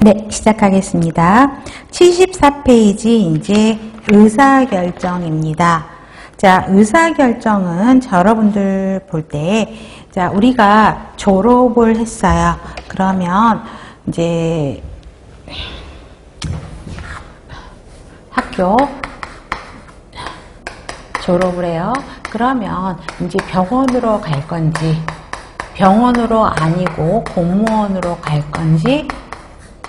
네, 시작하겠습니다. 74페이지 이제 의사결정입니다. 자, 의사결정은 여러분들 볼 때, 자, 우리가 졸업을 했어요. 그러면 이제 학교 졸업을 해요. 그러면 이제 병원으로 갈 건지, 병원으로 아니고 공무원으로 갈 건지,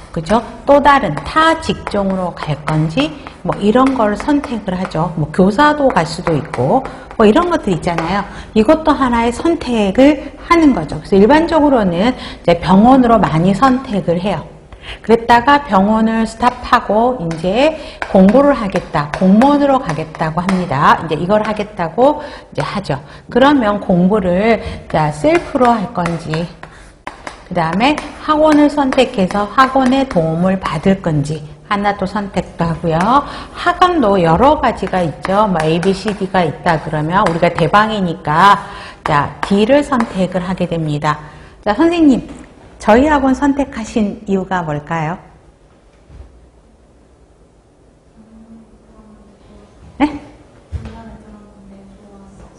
그죠? 또 다른 타 직종으로 갈 건지 뭐 이런 걸 선택을 하죠. 뭐 교사도 갈 수도 있고 뭐 이런 것들 있잖아요. 이것도 하나의 선택을 하는 거죠. 그래서 일반적으로는 이제 병원으로 많이 선택을 해요. 그랬다가 병원을 스탑하고 이제 공부를 하겠다, 공무원으로 가겠다고 합니다. 이제 이걸 하겠다고 이제 하죠. 그러면 공부를 셀프로 할 건지, 그 다음에 학원을 선택해서 학원의 도움을 받을 건지 하나도 선택도 하고요. 학원도 여러 가지가 있죠. 뭐 A, B, C, D가 있다 그러면 우리가 대방이니까 자, D를 선택을 하게 됩니다. 자, 선생님, 저희 학원 선택하신 이유가 뭘까요? 네?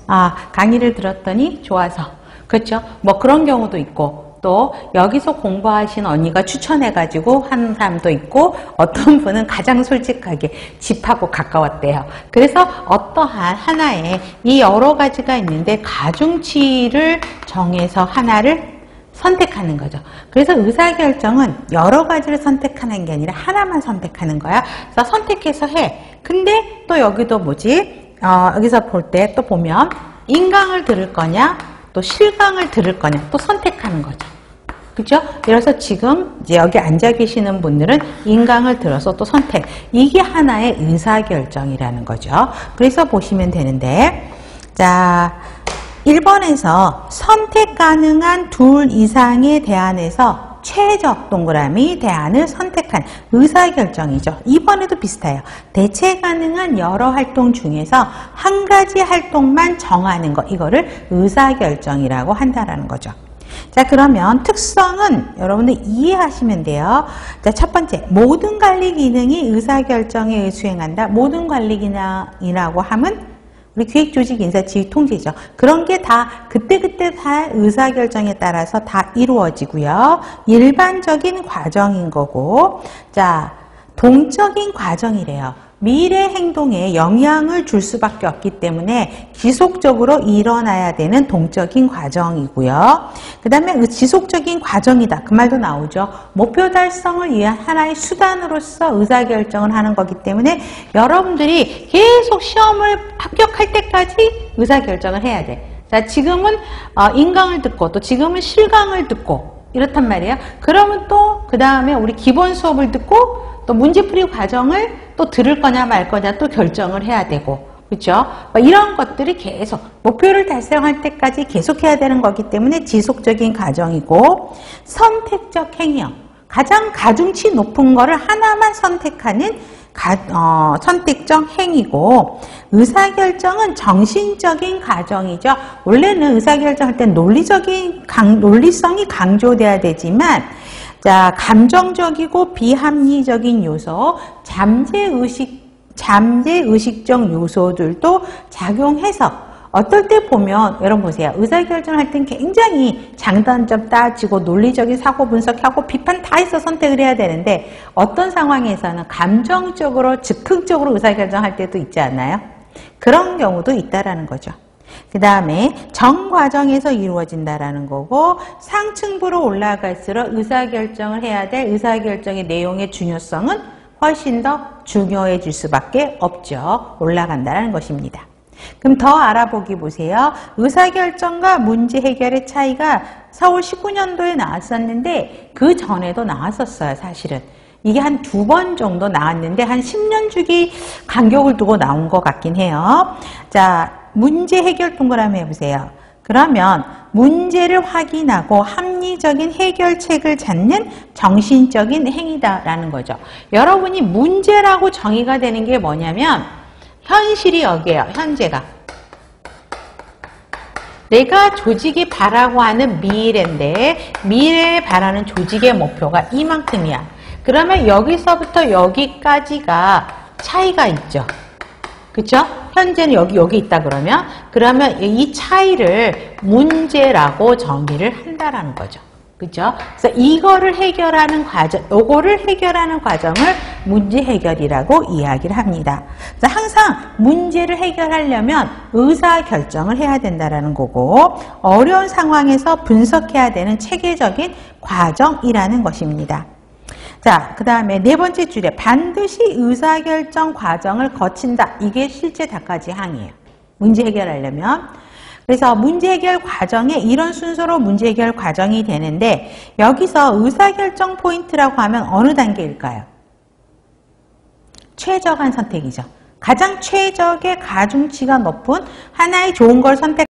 아, 강의를 들었더니 좋아서. 그렇죠? 뭐 그런 경우도 있고, 또 여기서 공부하신 언니가 추천해가지고 한 사람도 있고, 어떤 분은 가장 솔직하게 집하고 가까웠대요. 그래서 어떠한 하나의 이 여러 가지가 있는데 가중치를 정해서 하나를 선택하는 거죠. 그래서 의사결정은 여러 가지를 선택하는 게 아니라 하나만 선택하는 거야. 그래서 선택해서 해. 근데 또 여기도 뭐지? 여기서 볼 때 또 보면 인강을 들을 거냐, 또 실강을 들을 거냐, 또 선택하는 거죠. 그죠? 그래서 지금 이제 여기 앉아 계시는 분들은 인강을 들어서 또 선택. 이게 하나의 의사결정이라는 거죠. 그래서 보시면 되는데, 자, 1번에서 선택 가능한 둘 이상의 대안에서 최적 동그라미 대안을 선택한 의사결정이죠. 2번에도 비슷해요. 대체 가능한 여러 활동 중에서 한 가지 활동만 정하는 거, 이거를 의사결정이라고 한다는 거죠. 자, 그러면 특성은 여러분들 이해하시면 돼요. 자, 첫 번째, 모든 관리 기능이 의사결정에 수행한다. 모든 관리 기능이라고 하면 우리 기획조직 인사 지휘 통제죠. 그런 게 다 그때그때 다 의사결정에 따라서 다 이루어지고요. 일반적인 과정인 거고, 자, 동적인 과정이래요. 미래 행동에 영향을 줄 수밖에 없기 때문에 지속적으로 일어나야 되는 동적인 과정이고요. 그 다음에 지속적인 과정이다. 그 말도 나오죠. 목표 달성을 위한 하나의 수단으로서 의사결정을 하는 거기 때문에 여러분들이 계속 시험을 합격할 때까지 의사결정을 해야 돼. 자, 지금은 인강을 듣고 또 지금은 실강을 듣고 이렇단 말이에요. 그러면 또 그 다음에 우리 기본 수업을 듣고 또 문제풀이 과정을 또 들을 거냐 말 거냐 또 결정을 해야 되고, 그렇죠? 이런 것들이 계속 목표를 달성할 때까지 계속해야 되는 거기 때문에 지속적인 과정이고, 선택적 행위요. 가장 가중치 높은 거를 하나만 선택하는 선택적 행위고, 의사결정은 정신적인 과정이죠. 원래는 의사결정할 때 논리성이 강조돼야 되지만, 자, 감정적이고 비합리적인 요소, 잠재의식적 요소들도 작용해서 어떨 때 보면, 여러분 보세요. 의사결정을 할 땐 굉장히 장단점 따지고 논리적인 사고 분석하고 비판 다 해서 선택을 해야 되는데, 어떤 상황에서는 감정적으로 즉흥적으로 의사결정할 때도 있지 않나요? 그런 경우도 있다라는 거죠. 그 다음에 정 과정에서 이루어진다라는 거고, 상층부로 올라갈수록 의사결정을 해야 될 의사결정의 내용의 중요성은 훨씬 더 중요해질 수밖에 없죠. 올라간다는 것입니다. 그럼 더 알아보기 보세요. 의사결정과 문제 해결의 차이가 서울 19년도에 나왔었는데 그 전에도 나왔었어요. 사실은. 이게 한 2번 정도 나왔는데 한 10년 주기 간격을 두고 나온 것 같긴 해요. 자, 문제 해결 동그라미 해보세요. 그러면 문제를 확인하고 합리적인 해결책을 찾는 정신적인 행위다라는 거죠. 여러분이 문제라고 정의가 되는 게 뭐냐면 현실이 여기에요. 현재가. 내가 조직이 바라고 하는 미래인데 미래에 바라는 조직의 목표가 이만큼이야. 그러면 여기서부터 여기까지가 차이가 있죠. 그쵸? 현재는 여기 있다 그러면 이 차이를 문제라고 정의를 한다라는 거죠. 그죠? 그래서 이거를 해결하는 과정, 요거를 해결하는 과정을 문제 해결이라고 이야기를 합니다. 그래서 항상 문제를 해결하려면 의사 결정을 해야 된다라는 거고, 어려운 상황에서 분석해야 되는 체계적인 과정이라는 것입니다. 자, 그 다음에 네 번째 줄에 반드시 의사결정 과정을 거친다. 이게 실제 답가지 항이에요. 문제 해결하려면. 그래서 문제 해결 과정에 이런 순서로 문제 해결 과정이 되는데, 여기서 의사결정 포인트라고 하면 어느 단계일까요? 최적한 선택이죠. 가장 최적의 가중치가 높은 하나의 좋은 걸 선택